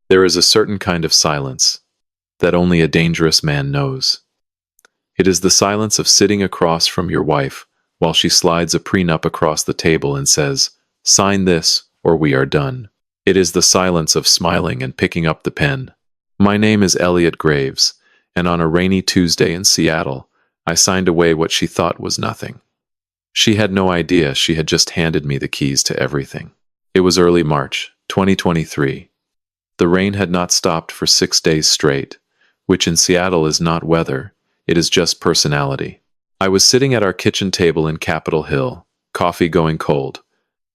There is a certain kind of silence that only a dangerous man knows. It is the silence of sitting across from your wife while she slides a prenup across the table and says, "Sign this or we are done." It is the silence of smiling and picking up the pen. My name is Elliot Graves, and on a rainy Tuesday in Seattle, I signed away what she thought was nothing. She had no idea she had just handed me the keys to everything. It was early March, 2023. The rain had not stopped for 6 days straight, which in Seattle is not weather, it is just personality. I was sitting at our kitchen table in Capitol Hill, coffee going cold,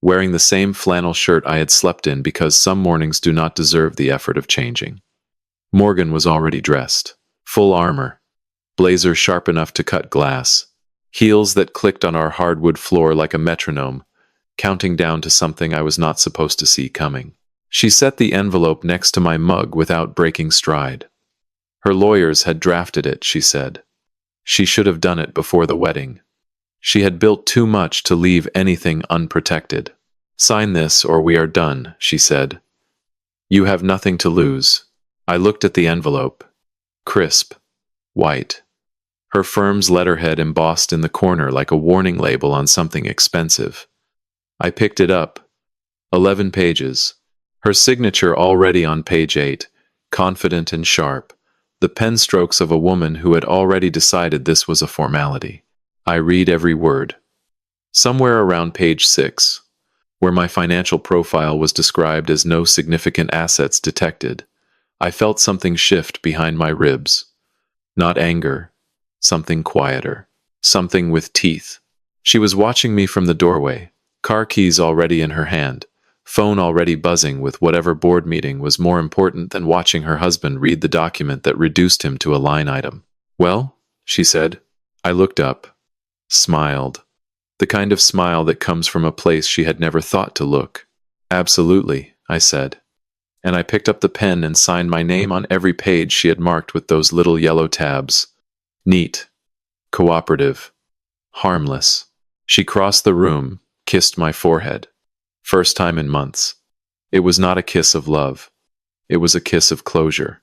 wearing the same flannel shirt I had slept in because some mornings do not deserve the effort of changing. Morgan was already dressed, full armor, blazer sharp enough to cut glass, heels that clicked on our hardwood floor like a metronome, counting down to something I was not supposed to see coming. She set the envelope next to my mug without breaking stride. Her lawyers had drafted it, she said. She should have done it before the wedding. She had built too much to leave anything unprotected. "Sign this or we are done," she said. "You have nothing to lose." I looked at the envelope. Crisp. White. Her firm's letterhead embossed in the corner like a warning label on something expensive. I picked it up. 11 pages. Her signature already on page 8, confident and sharp. The pen strokes of a woman who had already decided this was a formality. I read every word. Somewhere around page 6, where my financial profile was described as no significant assets detected, I felt something shift behind my ribs. Not anger, something quieter, something with teeth. She was watching me from the doorway, car keys already in her hand, phone already buzzing with whatever board meeting was more important than watching her husband read the document that reduced him to a line item. "Well?" she said. I looked up, smiled. The kind of smile that comes from a place she had never thought to look. "Absolutely," I said. And I picked up the pen and signed my name on every page she had marked with those little yellow tabs. Neat. Cooperative. Harmless. She crossed the room, kissed my forehead. First time in months. It was not a kiss of love. It was a kiss of closure.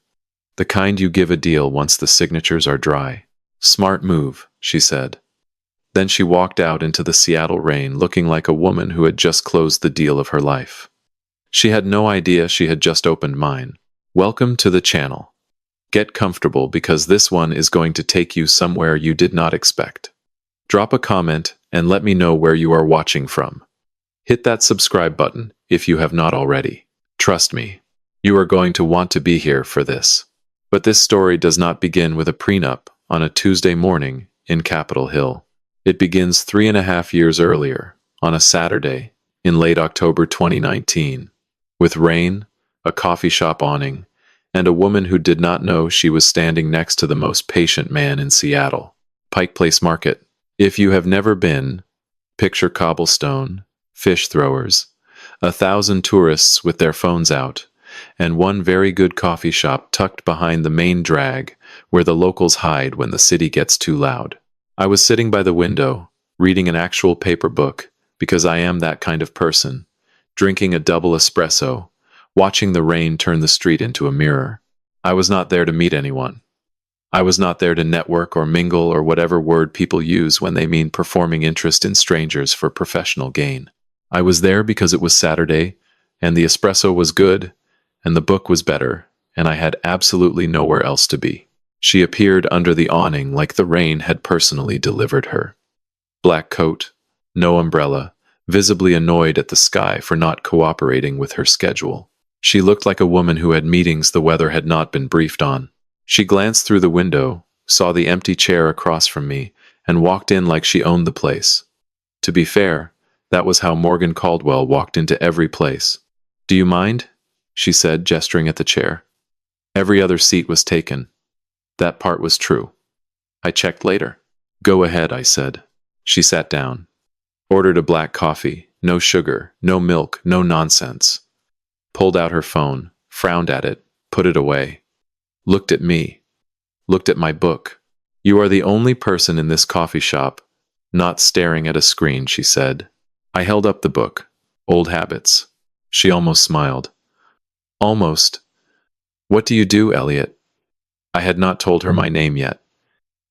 The kind you give a deal once the signatures are dry. "Smart move," she said. Then she walked out into the Seattle rain looking like a woman who had just closed the deal of her life. She had no idea she had just opened mine. Welcome to the channel. Get comfortable because this one is going to take you somewhere you did not expect. Drop a comment and let me know where you are watching from. Hit that subscribe button if you have not already. Trust me, you are going to want to be here for this. But this story does not begin with a prenup on a Tuesday morning in Capitol Hill. It begins 3.5 years earlier, on a Saturday, in late October 2019, with rain, a coffee shop awning, and a woman who did not know she was standing next to the most patient man in Seattle. Pike Place Market. If you have never been, picture cobblestone, fish throwers, 1,000 tourists with their phones out, and one very good coffee shop tucked behind the main drag where the locals hide when the city gets too loud. I was sitting by the window, reading an actual paper book, because I am that kind of person, drinking a double espresso, watching the rain turn the street into a mirror. I was not there to meet anyone. I was not there to network or mingle or whatever word people use when they mean performing interest in strangers for professional gain. I was there because it was Saturday, and the espresso was good, and the book was better, and I had absolutely nowhere else to be. She appeared under the awning like the rain had personally delivered her. Black coat, no umbrella, visibly annoyed at the sky for not cooperating with her schedule. She looked like a woman who had meetings the weather had not been briefed on. She glanced through the window, saw the empty chair across from me, and walked in like she owned the place. To be fair, that was how Morgan Caldwell walked into every place. "Do you mind?" she said, gesturing at the chair. Every other seat was taken. That part was true. I checked later. "Go ahead," I said. She sat down. Ordered a black coffee, no sugar, no milk, no nonsense. Pulled out her phone, frowned at it, put it away. Looked at me. Looked at my book. "You are the only person in this coffee shop not staring at a screen," she said. I held up the book. Old Habits. She almost smiled. "Almost. What do you do, Elliot? I had not told her my name yet.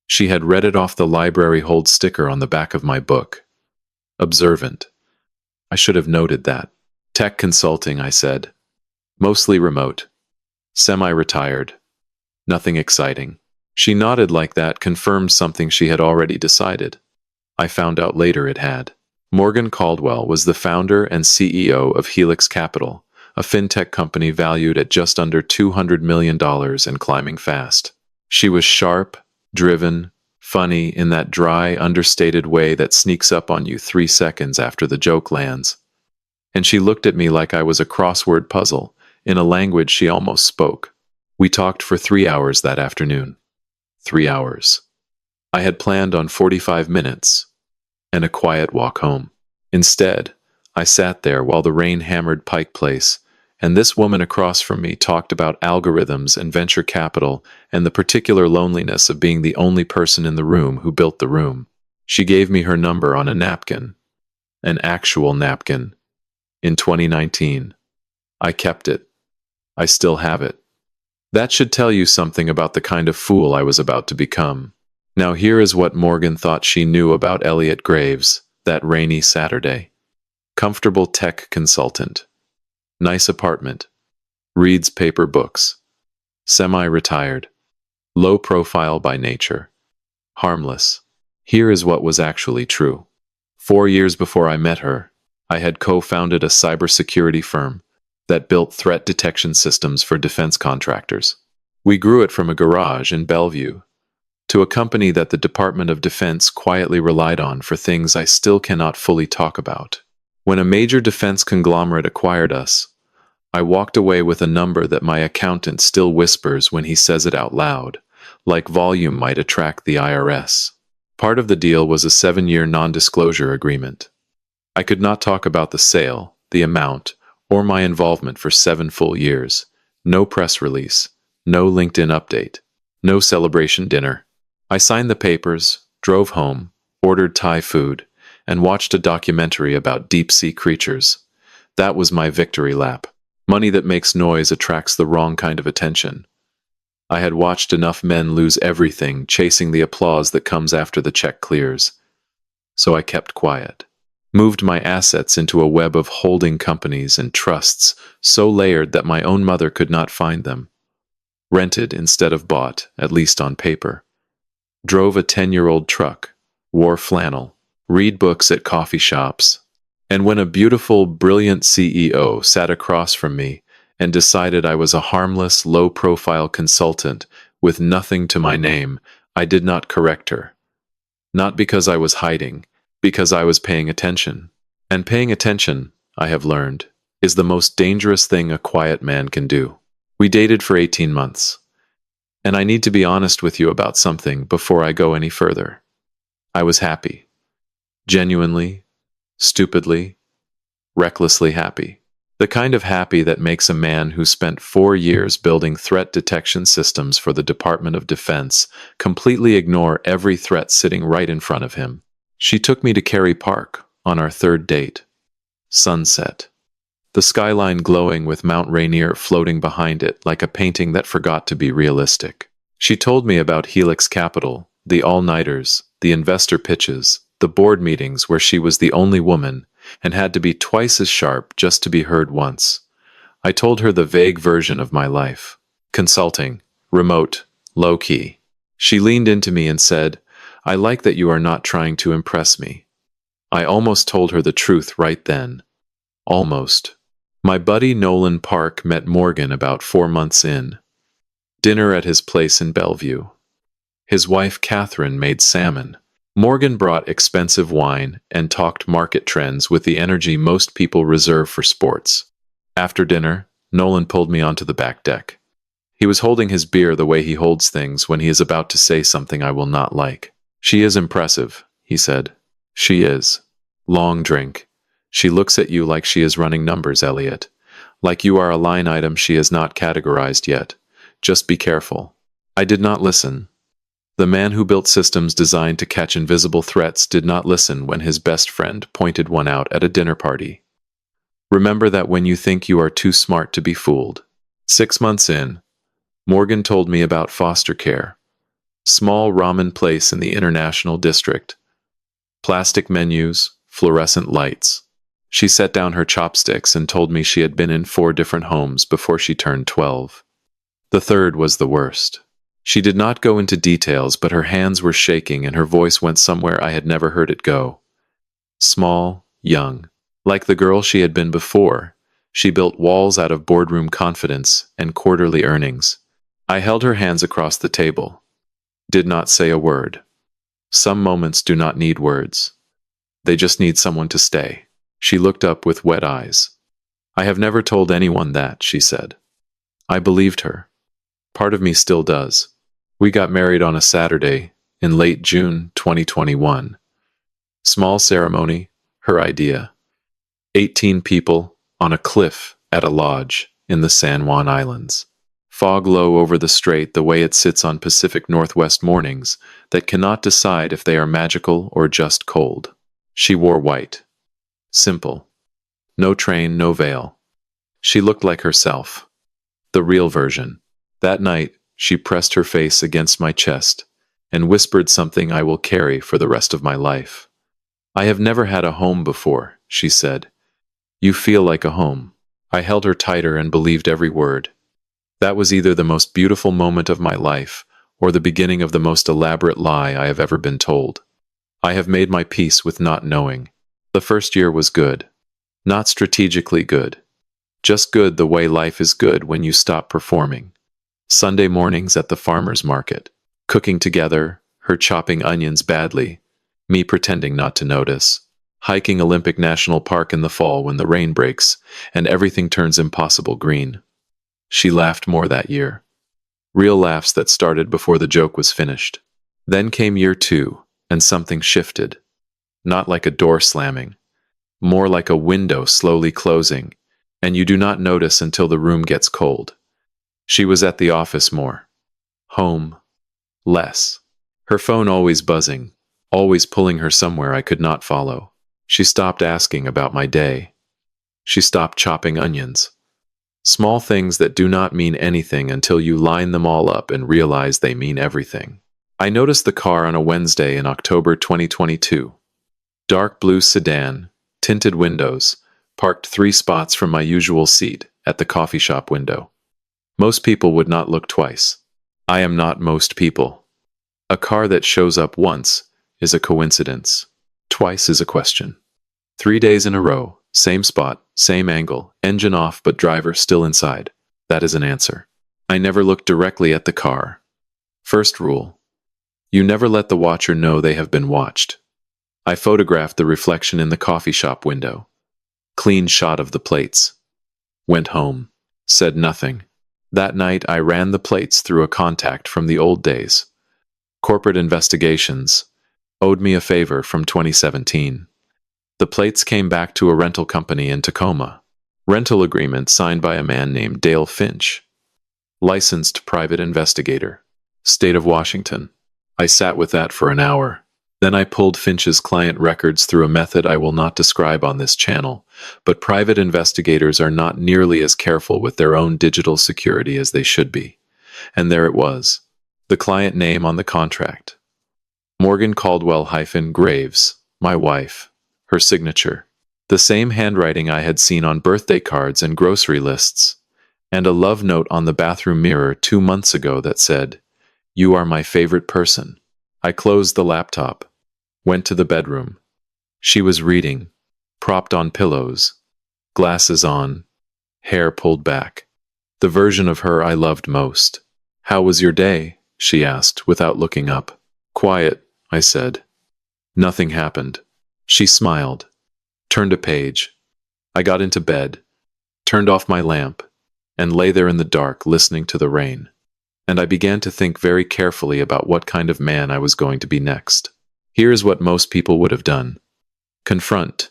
She had read it off the library hold sticker on the back of my book. Observant. I should have noted that. Tech consulting, I said. Mostly remote. Semi-retired. Nothing exciting. She nodded like that confirmed something she had already decided. I found out later it had. Morgan Caldwell was the founder and CEO of Helix Capital, a fintech company valued at just under $200 million and climbing fast. She was sharp, driven, funny in that dry, understated way that sneaks up on you 3 seconds after the joke lands. And she looked at me like I was a crossword puzzle, in a language she almost spoke. We talked for 3 hours that afternoon. 3 hours. I had planned on 45 minutes and a quiet walk home. Instead, I sat there while the rain hammered Pike Place, and this woman across from me talked about algorithms and venture capital and the particular loneliness of being the only person in the room who built the room. She gave me her number on a napkin. An actual napkin. In 2019. I kept it. I still have it. That should tell you something about the kind of fool I was about to become. Now here is what Morgan thought she knew about Elliot Graves, that rainy Saturday. Comfortable tech consultant. Nice apartment. Reads paper books. Semi-retired. Low profile by nature. Harmless. Here is what was actually true. 4 years before I met her, I had co-founded a cybersecurity firm that built threat detection systems for defense contractors. We grew it from a garage in Bellevue to a company that the Department of Defense quietly relied on for things I still cannot fully talk about. When a major defense conglomerate acquired us, I walked away with a number that my accountant still whispers when he says it out loud, like volume might attract the IRS. Part of the deal was a 7-year non-disclosure agreement. I could not talk about the sale, the amount, or my involvement for 7 full years. No press release, no LinkedIn update, no celebration dinner. I signed the papers, drove home, ordered Thai food, and watched a documentary about deep-sea creatures. That was my victory lap. Money that makes noise attracts the wrong kind of attention. I had watched enough men lose everything chasing the applause that comes after the check clears. So I kept quiet. Moved my assets into a web of holding companies and trusts so layered that my own mother could not find them. Rented instead of bought, at least on paper. Drove a 10-year-old truck, wore flannel, read books at coffee shops, and when a beautiful, brilliant CEO sat across from me and decided I was a harmless, low-profile consultant with nothing to my name, I did not correct her. Not because I was hiding, because I was paying attention. And paying attention, I have learned, is the most dangerous thing a quiet man can do. We dated for 18 months. And I need to be honest with you about something before I go any further. I was happy. Genuinely, stupidly, recklessly happy. The kind of happy that makes a man who spent 4 years building threat detection systems for the Department of Defense completely ignore every threat sitting right in front of him. She took me to Cary Park on our 3rd date. Sunset. The skyline glowing with Mount Rainier floating behind it like a painting that forgot to be realistic. She told me about Helix Capital, the all-nighters, the investor pitches, the board meetings where she was the only woman and had to be twice as sharp just to be heard once. I told her the vague version of my life. Consulting, remote, low-key. She leaned into me and said, "I like that you are not trying to impress me." I almost told her the truth right then. Almost. My buddy Nolan Park met Morgan about 4 months in. Dinner at his place in Bellevue. His wife Catherine made salmon. Morgan brought expensive wine and talked market trends with the energy most people reserve for sports. After dinner, Nolan pulled me onto the back deck. He was holding his beer the way he holds things when he is about to say something I will not like. "She is impressive," he said. "She is." Long drink. "She looks at you like she is running numbers, Elliot. Like you are a line item she has not categorized yet. Just be careful." I did not listen. The man who built systems designed to catch invisible threats did not listen when his best friend pointed one out at a dinner party. Remember that when you think you are too smart to be fooled. 6 months in, Morgan told me about foster care. Small ramen place in the International District. Plastic menus, fluorescent lights. She set down her chopsticks and told me she had been in 4 different homes before she turned 12. The third was the worst. She did not go into details, but her hands were shaking and her voice went somewhere I had never heard it go. Small, young. Like the girl she had been before, she built walls out of boardroom confidence and quarterly earnings. I held her hands across the table. Did not say a word. Some moments do not need words. They just need someone to stay. She looked up with wet eyes. I have never told anyone that, she said. I believed her. Part of me still does. We got married on a Saturday in late June 2021. Small ceremony, her idea. 18 people on a cliff at a lodge in the San Juan Islands. Fog low over the strait the way it sits on Pacific Northwest mornings that cannot decide if they are magical or just cold. She wore white. Simple. No train, no veil. She looked like herself. The real version. That night, she pressed her face against my chest and whispered something I will carry for the rest of my life. I have never had a home before, she said. You feel like a home. I held her tighter and believed every word. That was either the most beautiful moment of my life or the beginning of the most elaborate lie I have ever been told. I have made my peace with not knowing. The first year was good. Not strategically good. Just good the way life is good when you stop performing. Sunday mornings at the farmer's market. Cooking together, her chopping onions badly, me pretending not to notice. Hiking Olympic National Park in the fall when the rain breaks and everything turns impossible green. She laughed more that year. Real laughs that started before the joke was finished. Then came year 2, and something shifted. Not like a door slamming. More like a window slowly closing, and you do not notice until the room gets cold. She was at the office more. Home. Less. Her phone always buzzing, always pulling her somewhere I could not follow. She stopped asking about my day. She stopped chopping onions. Small things that do not mean anything until you line them all up and realize they mean everything. I noticed the car on a Wednesday in October 2022. Dark blue sedan, tinted windows, parked 3 spots from my usual seat at the coffee shop window. Most people would not look twice. I am not most people. A car that shows up once is a coincidence. Twice is a question. 3 days in a row, same spot, same angle, engine off but driver still inside. That is an answer. I never look directly at the car. First rule. You never let the watcher know they have been watched. I photographed the reflection in the coffee shop window. Clean shot of the plates. Went home. Said nothing. That night I ran the plates through a contact from the old days. Corporate investigations. Owed me a favor from 2017. The plates came back to a rental company in Tacoma. Rental agreement signed by a man named Dale Finch. Licensed private investigator. State of Washington. I sat with that for an hour. Then I pulled Finch's client records through a method I will not describe on this channel, but private investigators are not nearly as careful with their own digital security as they should be. And there it was. The client name on the contract. Morgan Caldwell-Graves, my wife. Her signature. The same handwriting I had seen on birthday cards and grocery lists. And a love note on the bathroom mirror 2 months ago that said, "You are my favorite person." I closed the laptop. Went to the bedroom. She was reading. Propped on pillows. Glasses on. Hair pulled back. The version of her I loved most. "How was your day?" she asked without looking up. "Quiet," I said. Nothing happened. She smiled. Turned a page. I got into bed. Turned off my lamp. And lay there in the dark listening to the rain. And I began to think very carefully about what kind of man I was going to be next. Here's what most people would have done. Confront.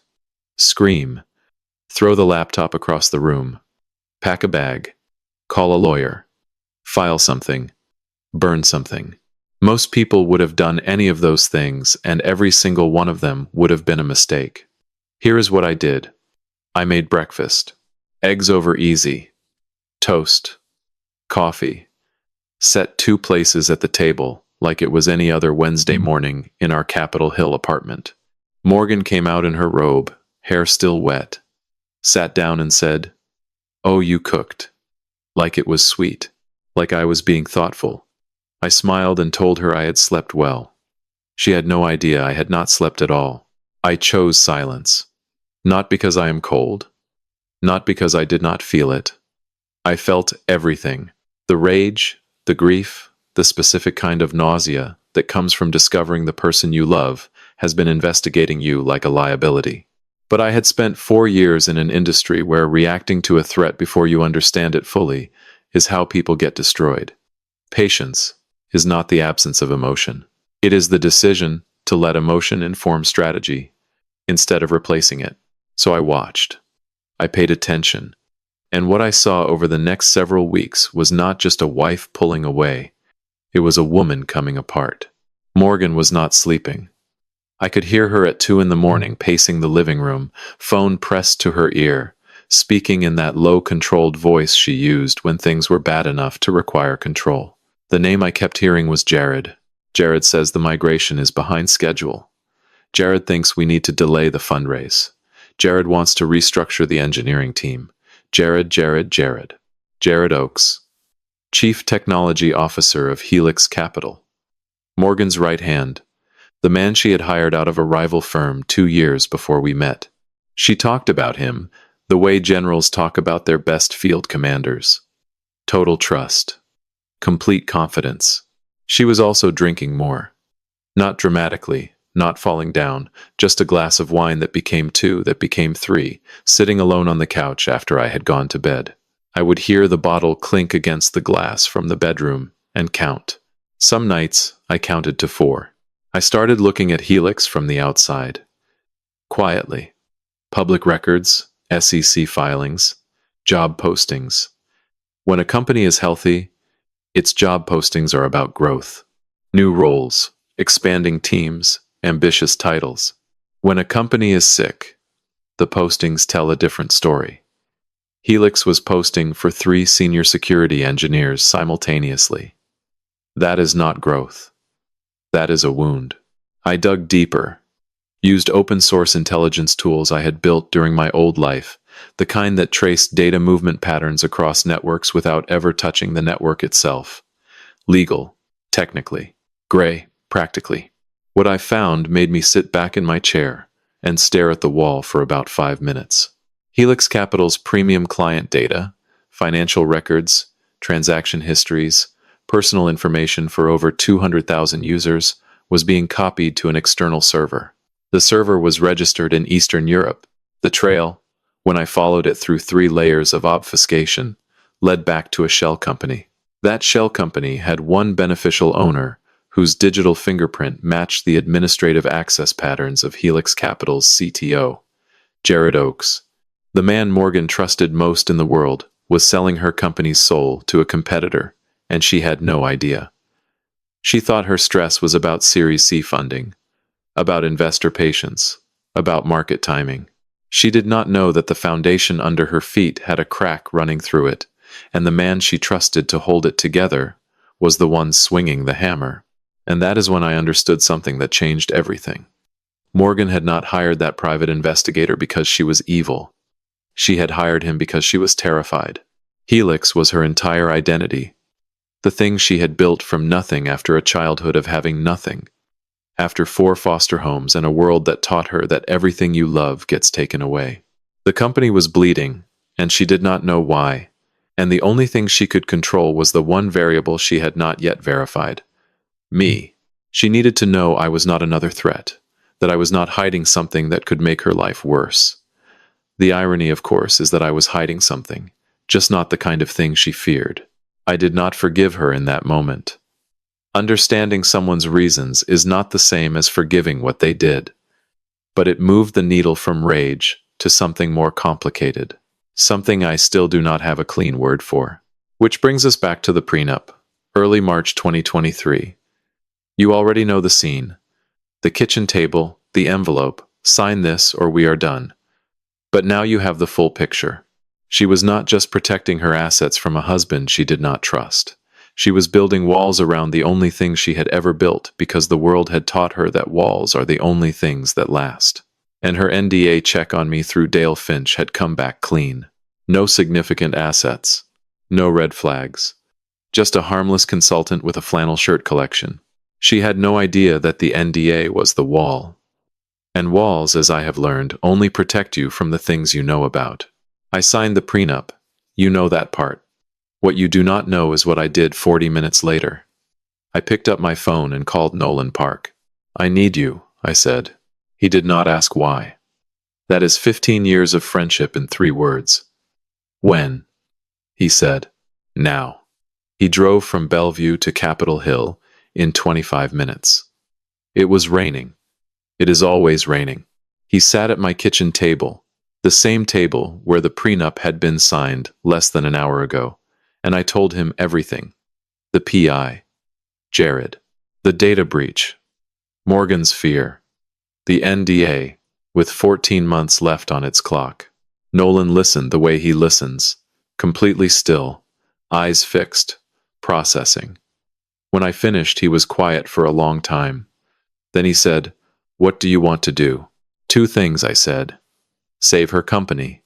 Scream. Throw the laptop across the room. Pack a bag. Call a lawyer. File something. Burn something. Most people would have done any of those things, and every single one of them would have been a mistake. Here is what I did. I made breakfast. Eggs over easy. Toast. Coffee. set two places at the table like it was any other Wednesday morning in our Capitol Hill apartment. Morgan came out in her robe, hair still wet, sat down and said, "Oh, you cooked." Like it was sweet, like I was being thoughtful. I smiled and told her I had slept well. She had no idea I had not slept at all. I chose silence. Not because I am cold. Not because I did not feel it. I felt everything. The rage, the grief, the specific kind of nausea that comes from discovering the person you love has been investigating you like a liability. But I had spent 4 years in an industry where reacting to a threat before you understand it fully is how people get destroyed. Patience is not the absence of emotion. It is the decision to let emotion inform strategy instead of replacing it. So I watched. I paid attention. And what I saw over the next several weeks was not just a wife pulling away. It was a woman coming apart. Morgan was not sleeping. I could hear her at 2 in the morning pacing the living room, phone pressed to her ear, speaking in that low controlled voice she used when things were bad enough to require control. The name I kept hearing was Jared. Jared says the migration is behind schedule. Jared thinks we need to delay the fundraise. Jared wants to restructure the engineering team. Jared Oakes, Chief Technology Officer of Helix Capital. Morgan's right hand, the man she had hired out of a rival firm 2 years before we met. She talked about him the way generals talk about their best field commanders. Total trust. Complete confidence. She was also drinking more. Not dramatically, not falling down, just a glass of wine that became 2, that became 3, sitting alone on the couch after I had gone to bed. I would hear the bottle clink against the glass from the bedroom and count. Some nights, I counted to 4. I started looking at Helix from the outside. Quietly. Public records, SEC filings, job postings. When a company is healthy, its job postings are about growth. New roles, expanding teams, ambitious titles. When a company is sick, the postings tell a different story. Helix was posting for 3 senior security engineers simultaneously. That is not growth. That is a wound. I dug deeper, used open source intelligence tools I had built during my old life, the kind that traced data movement patterns across networks without ever touching the network itself. Legal, technically. Gray, practically. What I found made me sit back in my chair and stare at the wall for about 5 minutes. Helix Capital's premium client data, financial records, transaction histories, personal information for over 200,000 users was being copied to an external server. The server was registered in Eastern Europe. The trail, when I followed it through 3 layers of obfuscation, led back to a shell company. That shell company had one beneficial owner whose digital fingerprint matched the administrative access patterns of Helix Capital's CTO, Jared Oakes. The man Morgan trusted most in the world was selling her company's soul to a competitor, and she had no idea. She thought her stress was about Series C funding, about investor patience, about market timing. She did not know that the foundation under her feet had a crack running through it, and the man she trusted to hold it together was the one swinging the hammer. And that is when I understood something that changed everything. Morgan had not hired that private investigator because she was evil. She had hired him because she was terrified. Helix was her entire identity. The thing she had built from nothing after a childhood of having nothing. After 4 foster homes and a world that taught her that everything you love gets taken away. The company was bleeding, and she did not know why. And the only thing she could control was the one variable she had not yet verified. Me. She needed to know I was not another threat, that I was not hiding something that could make her life worse. The irony, of course, is that I was hiding something, just not the kind of thing she feared. I did not forgive her in that moment. Understanding someone's reasons is not the same as forgiving what they did. But it moved the needle from rage to something more complicated, something I still do not have a clean word for. Which brings us back to the prenup, early March 2023. You already know the scene. The kitchen table, the envelope, sign this or we are done. But now you have the full picture. She was not just protecting her assets from a husband she did not trust. She was building walls around the only thing she had ever built because the world had taught her that walls are the only things that last. And her NDA check on me through Dale Finch had come back clean. No significant assets. No red flags. Just a harmless consultant with a flannel shirt collection. She had no idea that the NDA was the wall. And walls, as I have learned, only protect you from the things you know about. I signed the prenup. You know that part. What you do not know is what I did 40 minutes later. I picked up my phone and called Nolan Park. I need you, I said. He did not ask why. That is 15 years of friendship in 3 words. When? He said. Now. He drove from Bellevue to Capitol Hill in 25 minutes. It was raining. It is always raining. He sat at my kitchen table, the same table where the prenup had been signed less than an hour ago, and I told him everything. The PI, Jared, the data breach, Morgan's fear, the NDA, with 14 months left on its clock. Nolan listened the way he listens, completely still, eyes fixed, processing. When I finished, he was quiet for a long time. Then he said, "What do you want to do?" 2 things, I said. Save her company.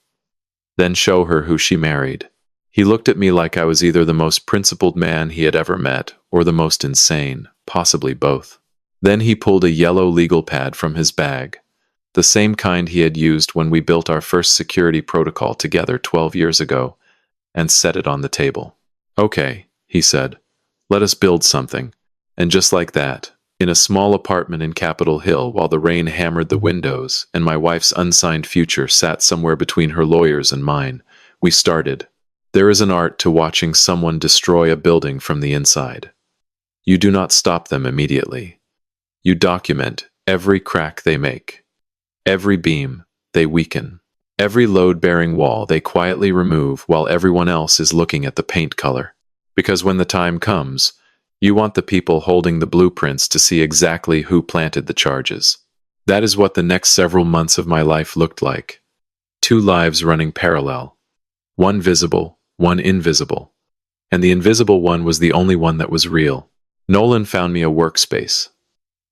Then show her who she married. He looked at me like I was either the most principled man he had ever met or the most insane, possibly both. Then he pulled a yellow legal pad from his bag, the same kind he had used when we built our first security protocol together 12 years ago, and set it on the table. "Okay," he said, "let us build something." And just like that, in a small apartment in Capitol Hill, while the rain hammered the windows and my wife's unsigned future sat somewhere between her lawyers and mine, we started. There is an art to watching someone destroy a building from the inside. You do not stop them immediately. You document every crack they make, every beam they weaken, every load-bearing wall they quietly remove while everyone else is looking at the paint color. Because when the time comes, you want the people holding the blueprints to see exactly who planted the charges. That is what the next several months of my life looked like. 2 lives running parallel. One visible, one invisible. And the invisible one was the only one that was real. Nolan found me a workspace.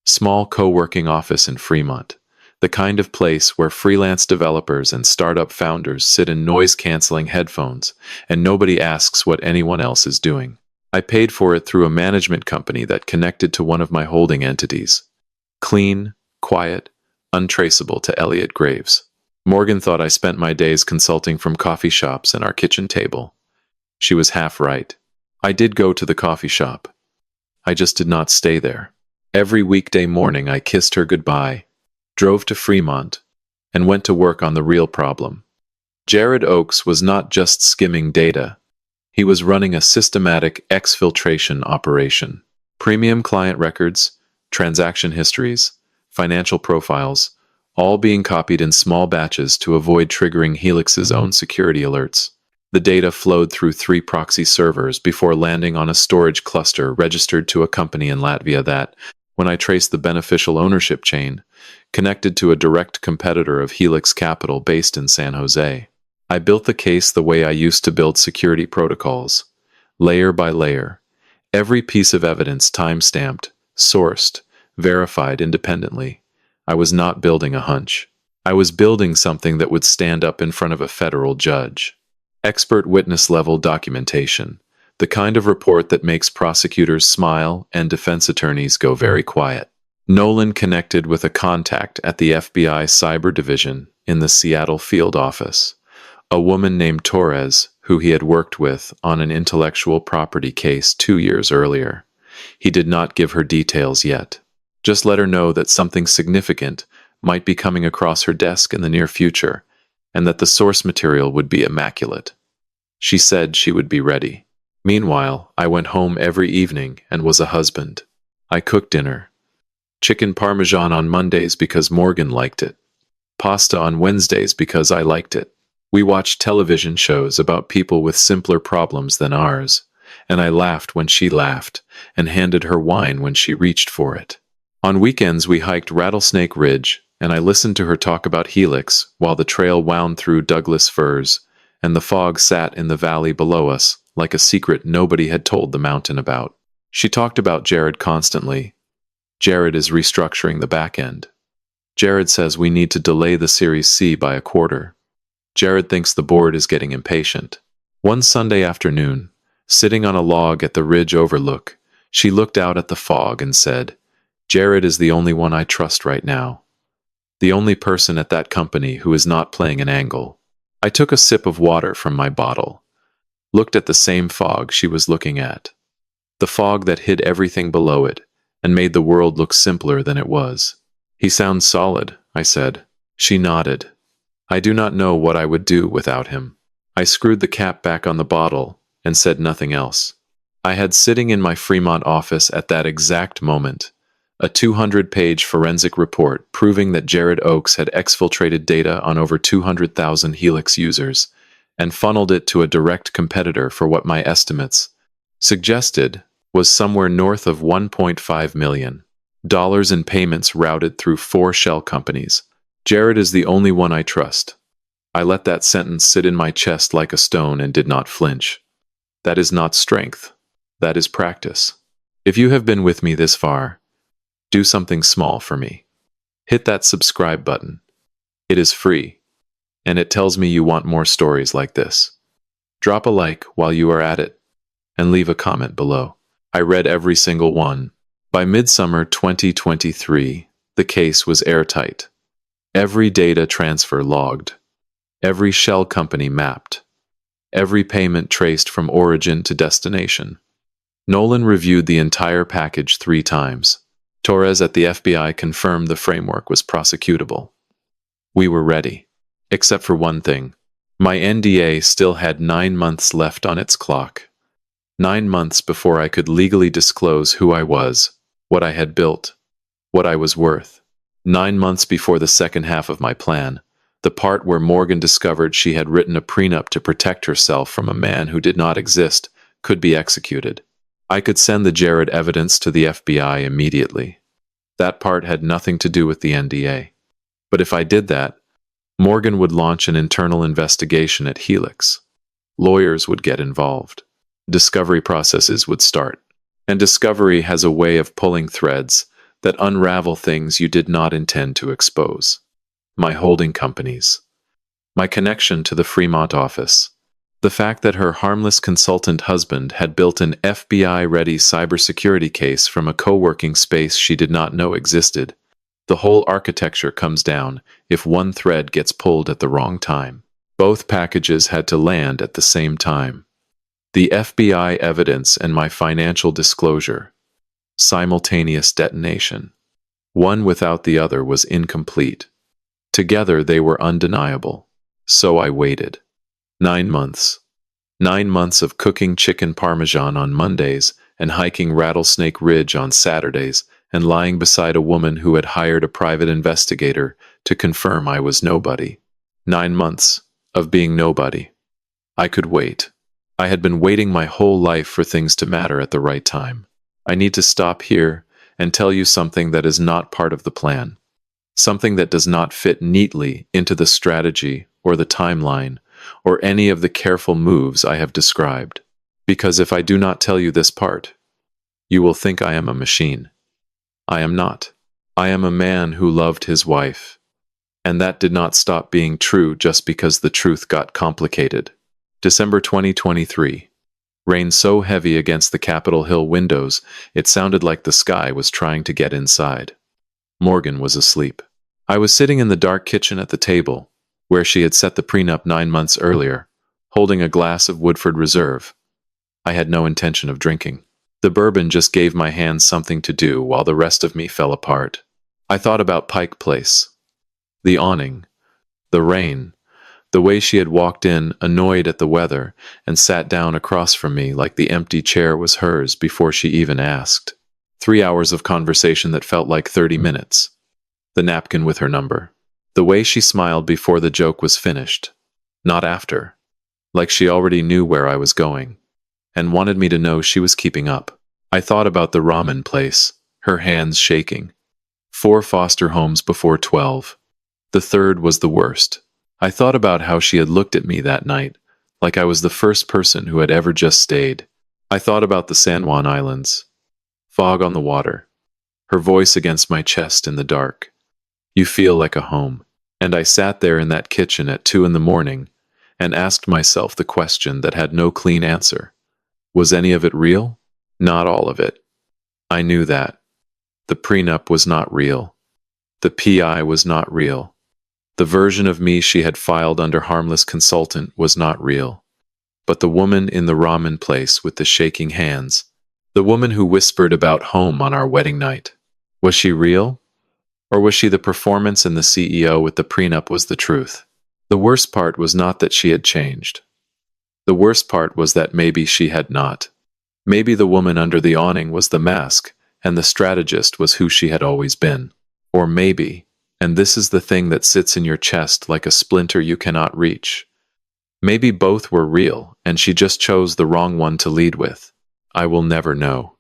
Small co-working office in Fremont. The kind of place where freelance developers and startup founders sit in noise-canceling headphones, and nobody asks what anyone else is doing. I paid for it through a management company that connected to one of my holding entities. Clean, quiet, untraceable to Elliot Graves. Morgan thought I spent my days consulting from coffee shops and our kitchen table. She was half right. I did go to the coffee shop. I just did not stay there. Every weekday morning I kissed her goodbye, drove to Fremont, and went to work on the real problem. Jared Oakes was not just skimming data. He was running a systematic exfiltration operation. Premium client records, transaction histories, financial profiles, all being copied in small batches to avoid triggering Helix's own security alerts. The data flowed through 3 proxy servers before landing on a storage cluster registered to a company in Latvia that, when I traced the beneficial ownership chain, connected to a direct competitor of Helix Capital based in San Jose. I built the case the way I used to build security protocols, layer by layer, every piece of evidence time-stamped, sourced, verified independently. I was not building a hunch. I was building something that would stand up in front of a federal judge. Expert witness-level documentation, the kind of report that makes prosecutors smile and defense attorneys go very quiet. Nolan connected with a contact at the FBI Cyber Division in the Seattle field office, a woman named Torres who he had worked with on an intellectual property case 2 years earlier. He did not give her details yet. Just let her know that something significant might be coming across her desk in the near future, and that the source material would be immaculate. She said she would be ready. Meanwhile, I went home every evening and was a husband. I cooked dinner. Chicken parmesan on Mondays because Morgan liked it. Pasta on Wednesdays because I liked it. We watched television shows about people with simpler problems than ours, and I laughed when she laughed, and handed her wine when she reached for it. On weekends we hiked Rattlesnake Ridge, and I listened to her talk about Helix while the trail wound through Douglas firs, and the fog sat in the valley below us like a secret nobody had told the mountain about. She talked about Jared constantly. Jared is restructuring the back end. Jared says we need to delay the Series C by a quarter. Jared thinks the board is getting impatient. One Sunday afternoon, sitting on a log at the ridge overlook, she looked out at the fog and said, "Jared is the only one I trust right now. The only person at that company who is not playing an angle." I took a sip of water from my bottle, looked at the same fog she was looking at. The fog that hid everything below it and made the world look simpler than it was. "He sounds solid," I said. She nodded. "I do not know what I would do without him." I screwed the cap back on the bottle and said nothing else. I had sitting in my Fremont office at that exact moment a 200-page forensic report proving that Jared Oakes had exfiltrated data on over 200,000 Helix users and funneled it to a direct competitor for what my estimates suggested was somewhere north of $1.5 million in payments routed through 4 shell companies. Jared is the only one I trust. I let that sentence sit in my chest like a stone and did not flinch. That is not strength. That is practice. If you have been with me this far, do something small for me. Hit that subscribe button. It is free, and it tells me you want more stories like this. Drop a like while you are at it, and leave a comment below. I read every single one. By midsummer 2023, the case was airtight. Every data transfer logged. Every shell company mapped. Every payment traced from origin to destination. Nolan reviewed the entire package 3 times. Torres at the FBI confirmed the framework was prosecutable. We were ready. Except for one thing. My NDA still had 9 months left on its clock. 9 months before I could legally disclose who I was, what I had built, what I was worth. 9 months before the second half of my plan, the part where Morgan discovered she had written a prenup to protect herself from a man who did not exist, could be executed. I could send the Jared evidence to the FBI immediately. That part had nothing to do with the NDA. But if I did that, Morgan would launch an internal investigation at Helix. Lawyers would get involved. Discovery processes would start. And discovery has a way of pulling threads that unravel things you did not intend to expose. My holding companies. My connection to the Fremont office. The fact that her harmless consultant husband had built an FBI-ready cybersecurity case from a co-working space she did not know existed. The whole architecture comes down if one thread gets pulled at the wrong time. Both packages had to land at the same time. The FBI evidence and my financial disclosure. Simultaneous detonation. One without the other was incomplete. Together they were undeniable. So I waited. 9 months. 9 months of cooking chicken parmesan on Mondays and hiking Rattlesnake Ridge on Saturdays and lying beside a woman who had hired a private investigator to confirm I was nobody. 9 months of being nobody. I could wait. I had been waiting my whole life for things to matter at the right time. I need to stop here and tell you something that is not part of the plan. Something that does not fit neatly into the strategy or the timeline or any of the careful moves I have described. Because if I do not tell you this part, you will think I am a machine. I am not. I am a man who loved his wife. And that did not stop being true just because the truth got complicated. December 2023. Rain so heavy against the Capitol Hill windows, it sounded like the sky was trying to get inside. Morgan was asleep. I was sitting in the dark kitchen at the table, where she had set the prenup 9 months earlier, holding a glass of Woodford Reserve. I had no intention of drinking. The bourbon just gave my hands something to do while the rest of me fell apart. I thought about Pike Place. The awning. The rain. The way she had walked in, annoyed at the weather, and sat down across from me like the empty chair was hers before she even asked. 3 hours of conversation that felt like 30 minutes. The napkin with her number. The way she smiled before the joke was finished. Not after. Like she already knew where I was going, and wanted me to know she was keeping up. I thought about the ramen place, her hands shaking. 4 foster homes before 12. The third was the worst. I thought about how she had looked at me that night, like I was the first person who had ever just stayed. I thought about the San Juan Islands, fog on the water, her voice against my chest in the dark. You feel like a home. And I sat there in that kitchen at 2 in the morning and asked myself the question that had no clean answer. Was any of it real? Not all of it. I knew that. The prenup was not real. The PI was not real. The version of me she had filed under harmless consultant was not real. But the woman in the ramen place with the shaking hands, the woman who whispered about home on our wedding night, was she real? Or was she the performance and the CEO with the prenup was the truth? The worst part was not that she had changed. The worst part was that maybe she had not. Maybe the woman under the awning was the mask, and the strategist was who she had always been. Or maybe, and this is the thing that sits in your chest like a splinter you cannot reach, maybe both were real, and she just chose the wrong one to lead with. I will never know.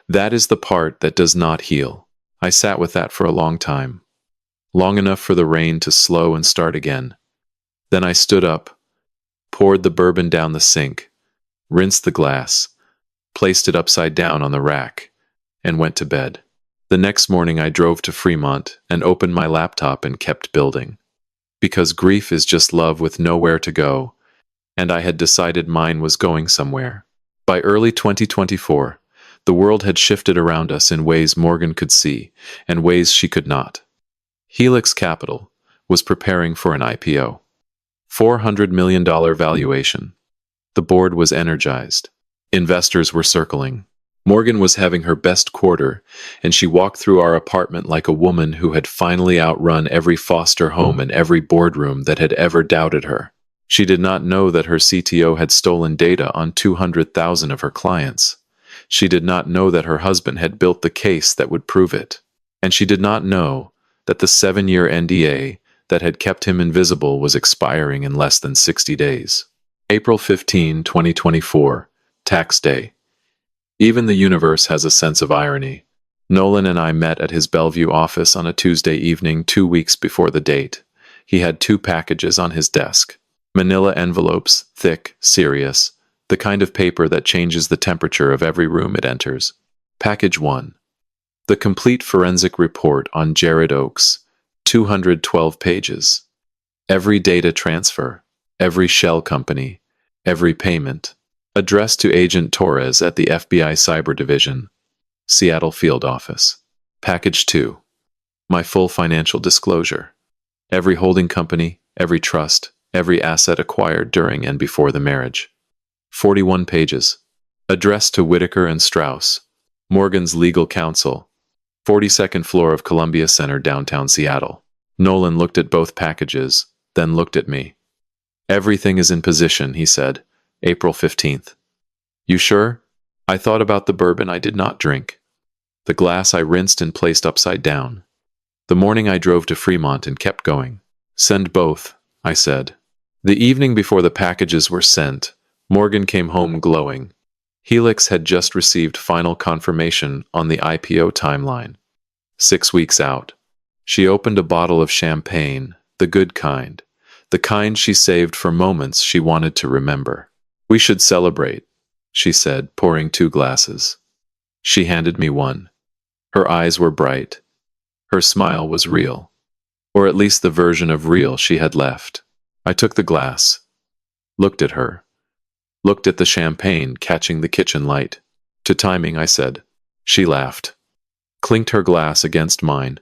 That is the part that does not heal. I sat with that for a long time. Long enough for the rain to slow and start again. Then I stood up, poured the bourbon down the sink, rinsed the glass, placed it upside down on the rack, and went to bed. The next morning I drove to Fremont and opened my laptop and kept building. Because grief is just love with nowhere to go, and I had decided mine was going somewhere. By early 2024, the world had shifted around us in ways Morgan could see, and ways she could not. Helix Capital was preparing for an IPO. $400 million valuation. The board was energized. Investors were circling. Morgan was having her best quarter, and she walked through our apartment like a woman who had finally outrun every foster home and every boardroom that had ever doubted her. She did not know that her CTO had stolen data on 200,000 of her clients. She did not know that her husband had built the case that would prove it. And she did not know that the 7-year NDA that had kept him invisible was expiring in less than 60 days. April 15, 2024, Tax Day. Even the universe has a sense of irony. Nolan and I met at his Bellevue office on a Tuesday evening 2 weeks before the date. He had 2 packages on his desk. Manila envelopes, thick, serious, the kind of paper that changes the temperature of every room it enters. Package 1. The complete forensic report on Jared Oaks, 212 pages. Every data transfer, every shell company, every payment. Addressed to Agent Torres at the FBI Cyber Division, Seattle Field Office. Package 2. My full financial disclosure. Every holding company, every trust, every asset acquired during and before the marriage. 41 pages. Addressed to Whitaker and Strauss, Morgan's legal counsel, 42nd floor of Columbia Center, downtown Seattle. Nolan looked at both packages, then looked at me. Everything is in position, he said. April 15th. You sure? I thought about the bourbon I did not drink. The glass I rinsed and placed upside down. The morning I drove to Fremont and kept going. Send both, I said. The evening before the packages were sent, Morgan came home glowing. Helix had just received final confirmation on the IPO timeline. 6 weeks out. She opened a bottle of champagne, the good kind, the kind she saved for moments she wanted to remember. We should celebrate, she said, pouring 2 glasses. She handed me one. Her eyes were bright. Her smile was real. Or at least the version of real she had left. I took the glass. Looked at her. Looked at the champagne catching the kitchen light. To timing, I said. She laughed. Clinked her glass against mine.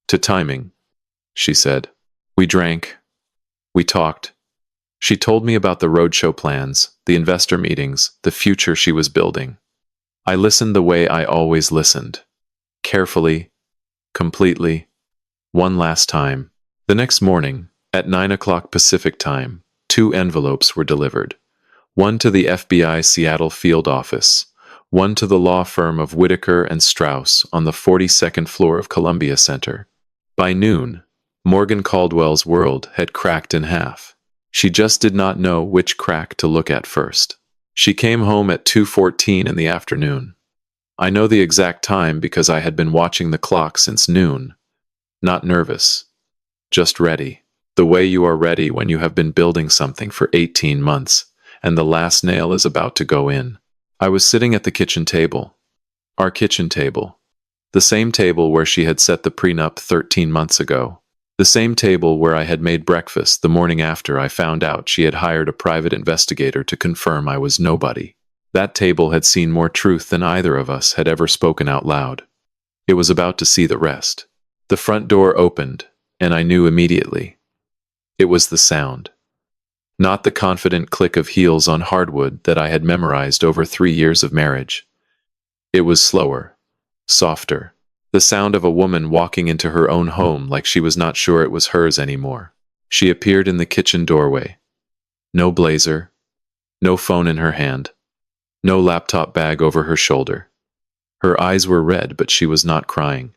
To timing, she said. We drank. We talked. She told me about the roadshow plans, the investor meetings, the future she was building. I listened the way I always listened. Carefully, completely, one last time. The next morning, at 9 o'clock Pacific time, 2 envelopes were delivered. One to the FBI Seattle field office, one to the law firm of Whitaker and Strauss on the 42nd floor of Columbia Center. By noon, Morgan Caldwell's world had cracked in half. She just did not know which crack to look at first. She came home at 2:14 in the afternoon. I know the exact time because I had been watching the clock since noon. Not nervous. Just ready. The way you are ready when you have been building something for 18 months, and the last nail is about to go in. I was sitting at the kitchen table. Our kitchen table. The same table where she had set the prenup 13 months ago. The same table where I had made breakfast the morning after I found out she had hired a private investigator to confirm I was nobody. That table had seen more truth than either of us had ever spoken out loud. It was about to see the rest. The front door opened, and I knew immediately. It was the sound. Not the confident click of heels on hardwood that I had memorized over 3 years of marriage. It was slower, softer. The sound of a woman walking into her own home like she was not sure it was hers anymore. She appeared in the kitchen doorway. No blazer, no phone in her hand, no laptop bag over her shoulder. Her eyes were red, but she was not crying.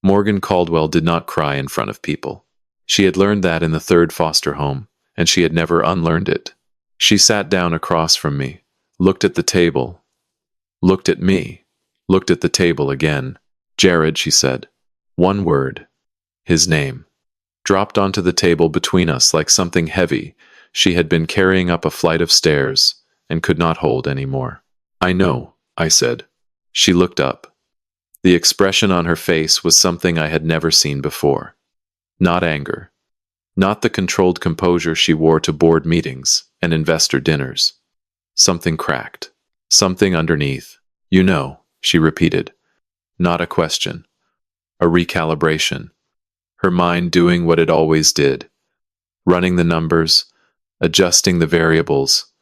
Morgan Caldwell did not cry in front of people. She had learned that in the third foster home, and she had never unlearned it. She sat down across from me, looked at the table, looked at me, looked at the table again. Jared, she said. One word. His name. Dropped onto the table between us like something heavy she had been carrying up a flight of stairs and could not hold anymore. I know, I said. She looked up. The expression on her face was something I had never seen before. Not anger. Not the controlled composure she wore to board meetings and investor dinners. Something cracked. Something underneath. You know, she repeated. Not a question. A recalibration. Her mind doing what it always did. Running the numbers, adjusting the variables.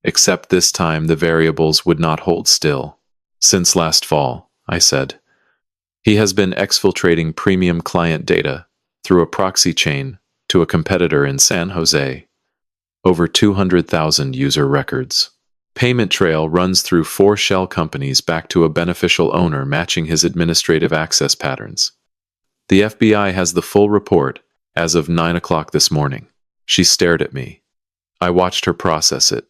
Except this time the variables would not hold still. Since last fall, I said. He has been exfiltrating premium client data through a proxy chain to a competitor in San Jose. Over 200,000 user records. Payment trail runs through 4 shell companies back to a beneficial owner matching his administrative access patterns. The FBI has the full report as of 9 o'clock this morning. She stared at me. I watched her process it.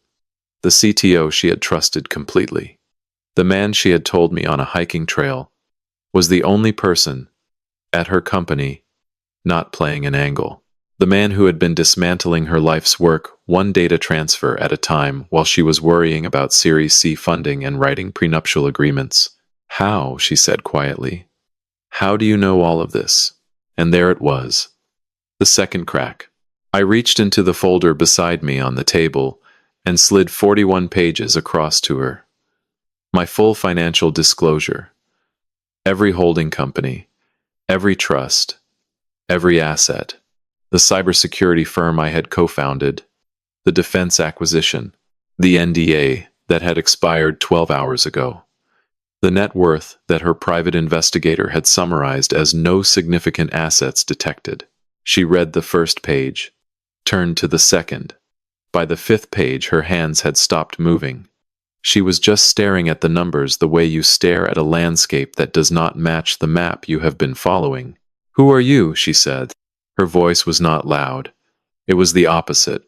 The CTO she had trusted completely. The man she had told me on a hiking trail was the only person at her company not playing an angle. The man who had been dismantling her life's work one data transfer at a time while she was worrying about Series C funding and writing prenuptial agreements. How, she said quietly. How do you know all of this? And there it was. The second crack. I reached into the folder beside me on the table and slid 41 pages across to her. My full financial disclosure. Every holding company, every trust, every asset. The cybersecurity firm I had co-founded, the defense acquisition, the NDA that had expired 12 hours ago, the net worth that her private investigator had summarized as no significant assets detected. She read the first page, turned to the second. By the 5th page, her hands had stopped moving. She was just staring at the numbers the way you stare at a landscape that does not match the map you have been following. Who are you? She said. Her voice was not loud. It was the opposite.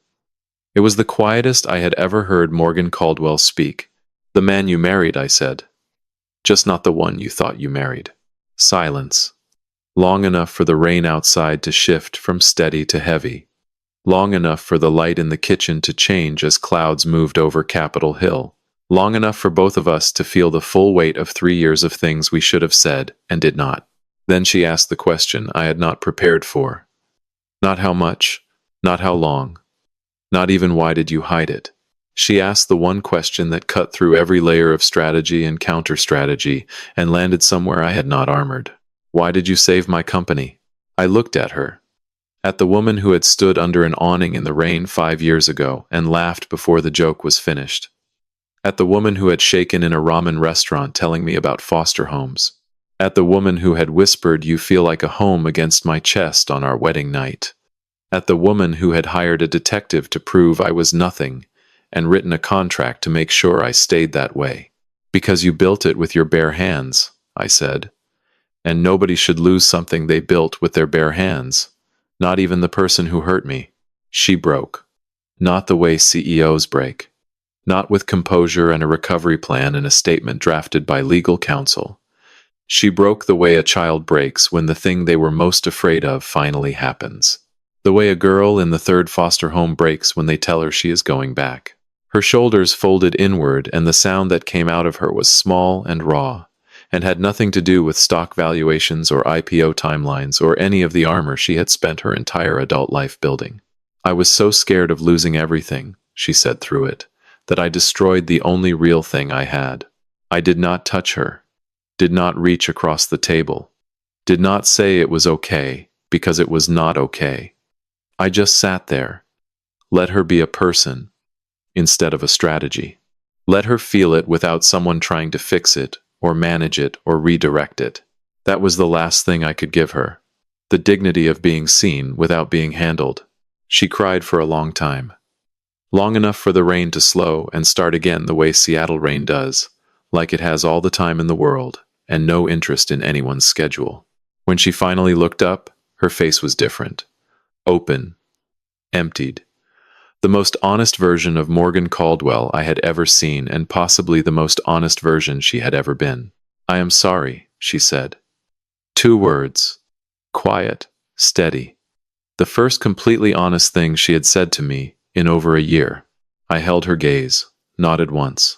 It was the quietest I had ever heard Morgan Caldwell speak. The man you married, I said. Just not the one you thought you married. Silence. Long enough for the rain outside to shift from steady to heavy. Long enough for the light in the kitchen to change as clouds moved over Capitol Hill. Long enough for both of us to feel the full weight of 3 years of things we should have said and did not. Then she asked the question I had not prepared for. Not how much, not how long, not even why did you hide it. She asked the one question that cut through every layer of strategy and counter-strategy and landed somewhere I had not armored. Why did you save my company? I looked at her. At the woman who had stood under an awning in the rain 5 years ago and laughed before the joke was finished. At the woman who had shaken in a ramen restaurant telling me about foster homes. At the woman who had whispered you feel like a home against my chest on our wedding night. At the woman who had hired a detective to prove I was nothing and written a contract to make sure I stayed that way. Because you built it with your bare hands, I said. And nobody should lose something they built with their bare hands. Not even the person who hurt me. She broke. Not the way CEOs break. Not with composure and a recovery plan and a statement drafted by legal counsel. She broke the way a child breaks when the thing they were most afraid of finally happens. The way a girl in the third foster home breaks when they tell her she is going back. Her shoulders folded inward, and the sound that came out of her was small and raw, and had nothing to do with stock valuations or IPO timelines or any of the armor she had spent her entire adult life building. "I was so scared of losing everything," she said through it, "that I destroyed the only real thing I had. I did not touch her, did not reach across the table, did not say it was okay, because it was not okay. I just sat there, let her be a person, instead of a strategy. Let her feel it without someone trying to fix it, or manage it, or redirect it. That was the last thing I could give her. The dignity of being seen without being handled." She cried for a long time. Long enough for the rain to slow and start again the way Seattle rain does, like it has all the time in the world, and no interest in anyone's schedule. When she finally looked up, her face was different. Open. Emptied. The most honest version of Morgan Caldwell I had ever seen, and possibly the most honest version she had ever been. "I am sorry," she said. 2 words. Quiet, steady. The first completely honest thing she had said to me in over a year. I held her gaze, nodded once.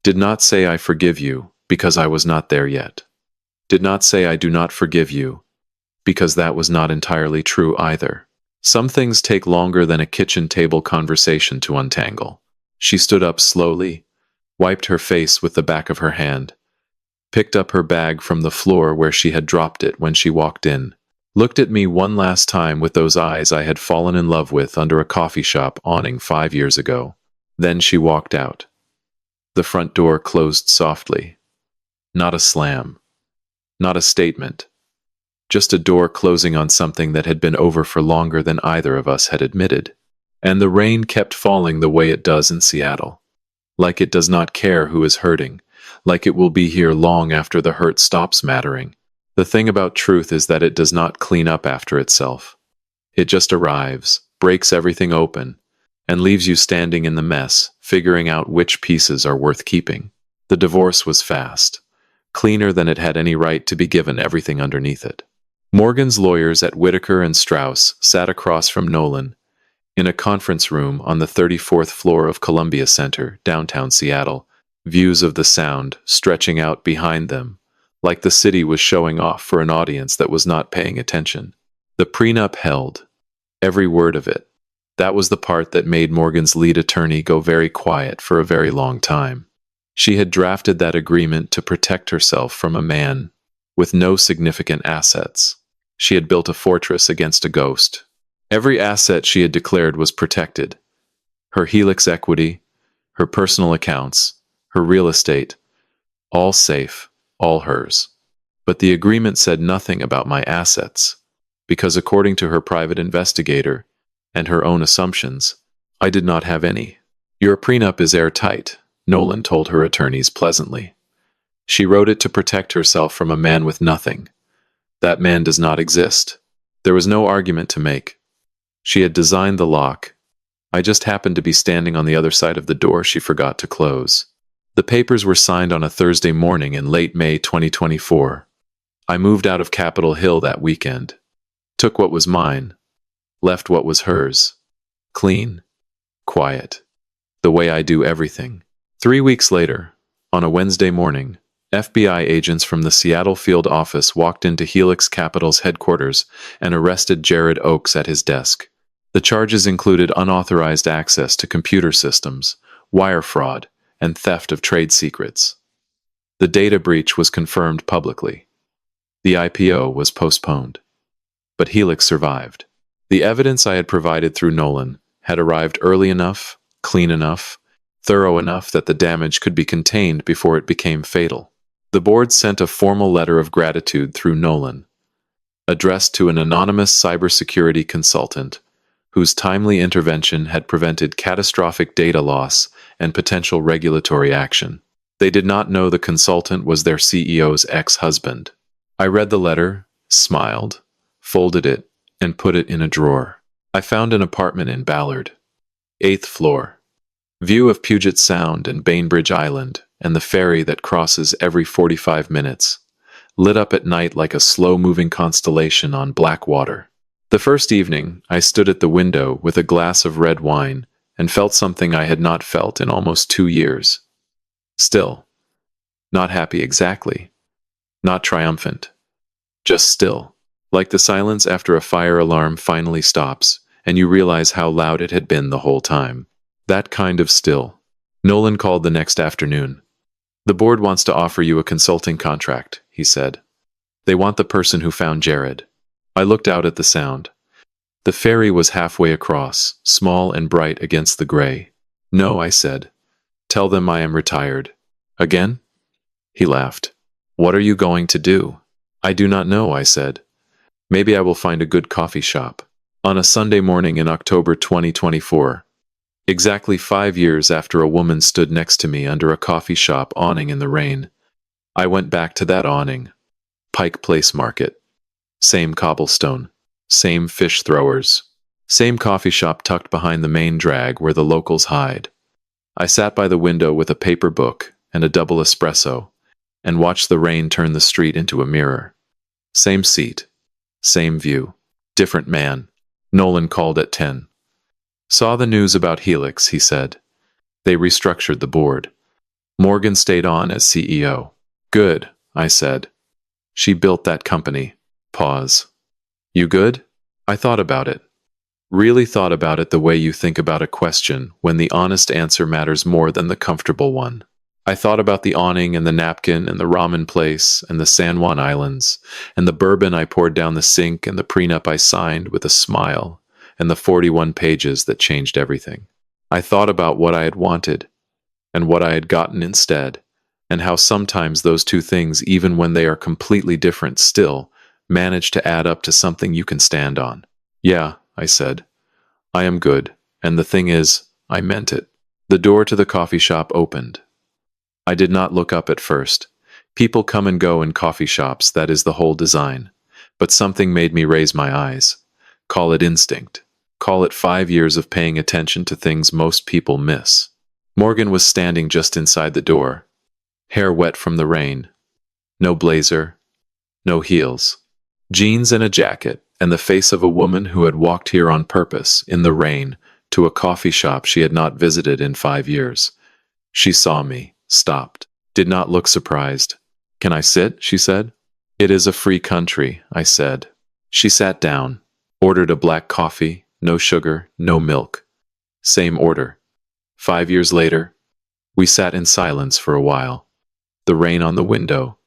Did not say I forgive you, because I was not there yet. Did not say I do not forgive you, because that was not entirely true either. Some things take longer than a kitchen table conversation to untangle. She stood up slowly, wiped her face with the back of her hand, picked up her bag from the floor where she had dropped it when she walked in, looked at me one last time with those eyes I had fallen in love with under a coffee shop awning 5 years ago. Then she walked out. The front door closed softly. Not a slam. Not a statement. Just a door closing on something that had been over for longer than either of us had admitted. And the rain kept falling the way it does in Seattle. Like it does not care who is hurting. Like it will be here long after the hurt stops mattering. The thing about truth is that it does not clean up after itself. It just arrives, breaks everything open, and leaves you standing in the mess, figuring out which pieces are worth keeping. The divorce was fast. Cleaner than it had any right to be given everything underneath it. Morgan's lawyers at Whitaker and Strauss sat across from Nolan in a conference room on the 34th floor of Columbia Center, downtown Seattle, views of the Sound stretching out behind them, like the city was showing off for an audience that was not paying attention. The prenup held, every word of it. That was the part that made Morgan's lead attorney go very quiet for a very long time. She had drafted that agreement to protect herself from a man with no significant assets. She had built a fortress against a ghost. Every asset she had declared was protected. Her Helix equity, her personal accounts, her real estate, all safe, all hers. But the agreement said nothing about my assets, because according to her private investigator and her own assumptions, I did not have any. "Your prenup is airtight," Nolan told her attorneys pleasantly. "She wrote it to protect herself from a man with nothing. That man does not exist." There was no argument to make. She had designed the lock. I just happened to be standing on the other side of the door she forgot to close. The papers were signed on a Thursday morning in late May 2024. I moved out of Capitol Hill that weekend. Took what was mine. Left what was hers. Clean. Quiet. The way I do everything. 3 weeks later, on a Wednesday morning, FBI agents from the Seattle field office walked into Helix Capital's headquarters and arrested Jared Oakes at his desk. The charges included unauthorized access to computer systems, wire fraud, and theft of trade secrets. The data breach was confirmed publicly. The IPO was postponed. But Helix survived. The evidence I had provided through Nolan had arrived early enough, clean enough, thorough enough that the damage could be contained before it became fatal. The board sent a formal letter of gratitude through Nolan, addressed to an anonymous cybersecurity consultant whose timely intervention had prevented catastrophic data loss and potential regulatory action. They did not know the consultant was their CEO's ex-husband. I read the letter, smiled, folded it, and put it in a drawer. I found an apartment in Ballard, 8th floor. View of Puget Sound and Bainbridge Island and the ferry that crosses every 45 minutes, lit up at night like a slow-moving constellation on black water. The first evening, I stood at the window with a glass of red wine and felt something I had not felt in almost 2 years. Still. Not happy exactly. Not triumphant. Just still. Like the silence after a fire alarm finally stops, and you realize how loud it had been the whole time. That kind of still. Nolan called the next afternoon. The board wants to offer you a consulting contract, he said. They want the person who found Jared. I looked out at the sound. The ferry was halfway across, small and bright against the gray. No, I said. Tell them I am retired. Again? He laughed. What are you going to do? I do not know, I said. Maybe I will find a good coffee shop. On a Sunday morning in October 2024. Exactly 5 years after a woman stood next to me under a coffee shop awning in the rain. I went back to that awning. Pike Place Market. Same cobblestone. Same fish throwers. Same coffee shop tucked behind the main drag where the locals hide. I sat by the window with a paper book and a double espresso and watched the rain turn the street into a mirror. Same seat. Same view. Different man. Nolan called at 10. Saw the news about Helix, he said. They restructured the board. Morgan stayed on as CEO. Good, I said. She built that company. Pause. You good? I thought about it. Really thought about it the way you think about a question when the honest answer matters more than the comfortable one. I thought about the awning and the napkin and the ramen place and the San Juan Islands and the bourbon I poured down the sink and the prenup I signed with a smile and the 41 pages that changed everything. I thought about what I had wanted and what I had gotten instead, and how sometimes those two things, even when they are completely different still, manage to add up to something you can stand on. Yeah, I said. I am good, and the thing is, I meant it. The door to the coffee shop opened. I did not look up at first. People come and go in coffee shops, that is the whole design. But something made me raise my eyes. Call it instinct. Call it 5 years of paying attention to things most people miss. Morgan was standing just inside the door, hair wet from the rain. No blazer, no heels. Jeans and a jacket, and the face of a woman who had walked here on purpose, in the rain, to a coffee shop she had not visited in 5 years. She saw me, stopped, did not look surprised. Can I sit? She said. It is a free country, I said. She sat down, ordered a black coffee, no sugar, no milk. Same order. 5 years later, we sat in silence for a while. The rain on the window,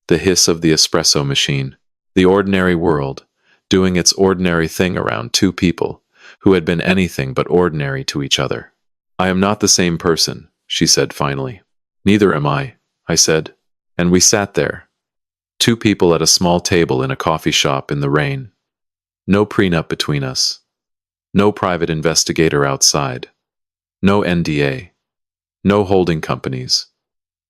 the hiss of the espresso machine, the ordinary world, doing its ordinary thing around two people who had been anything but ordinary to each other. I am not the same person, she said finally. Neither am I said, and we sat there. Two people at a small table in a coffee shop in the rain. No prenup between us. No private investigator outside. No NDA. No holding companies.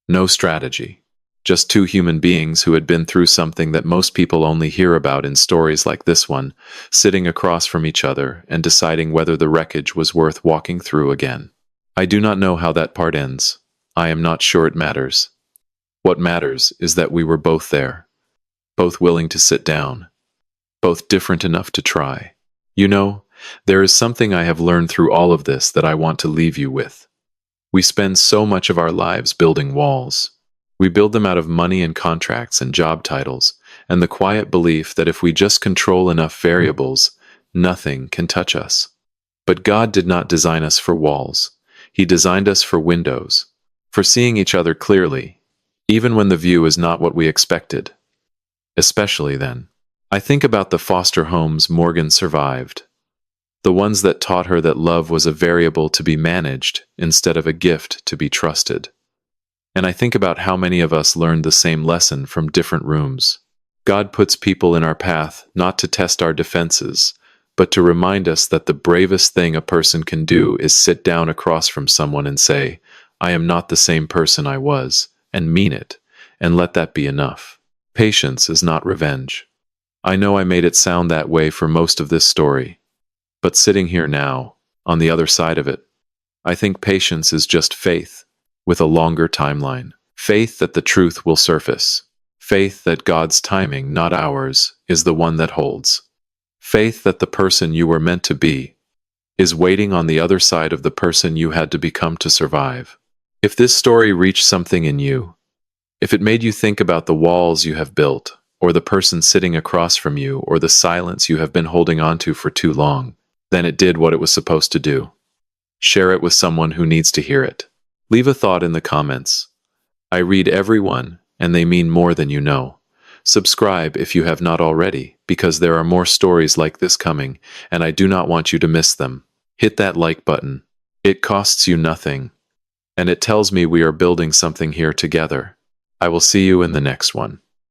No strategy. Just two human beings who had been through something that most people only hear about in stories like this one, sitting across from each other and deciding whether the wreckage was worth walking through again. I do not know how that part ends. I am not sure it matters. What matters is that we were both there, both willing to sit down, both different enough to try. You know, there is something I have learned through all of this that I want to leave you with. We spend so much of our lives building walls. We build them out of money and contracts and job titles, and the quiet belief that if we just control enough variables, nothing can touch us. But God did not design us for walls. He designed us for windows, for seeing each other clearly, even when the view is not what we expected. Especially then. I think about the foster homes Morgan survived, the ones that taught her that love was a variable to be managed instead of a gift to be trusted. And I think about how many of us learned the same lesson from different rooms. God puts people in our path not to test our defenses, but to remind us that the bravest thing a person can do is sit down across from someone and say, I am not the same person I was, and mean it, and let that be enough. Patience is not revenge. I know I made it sound that way for most of this story, but sitting here now, on the other side of it, I think patience is just faith, with a longer timeline. Faith that the truth will surface. Faith that God's timing, not ours, is the one that holds. Faith that the person you were meant to be is waiting on the other side of the person you had to become to survive. If this story reached something in you, if it made you think about the walls you have built, or the person sitting across from you, or the silence you have been holding on to for too long, then it did what it was supposed to do. Share it with someone who needs to hear it. Leave a thought in the comments. I read every one, and they mean more than you know. Subscribe if you have not already, because there are more stories like this coming, and I do not want you to miss them. Hit that like button. It costs you nothing, and it tells me we are building something here together. I will see you in the next one.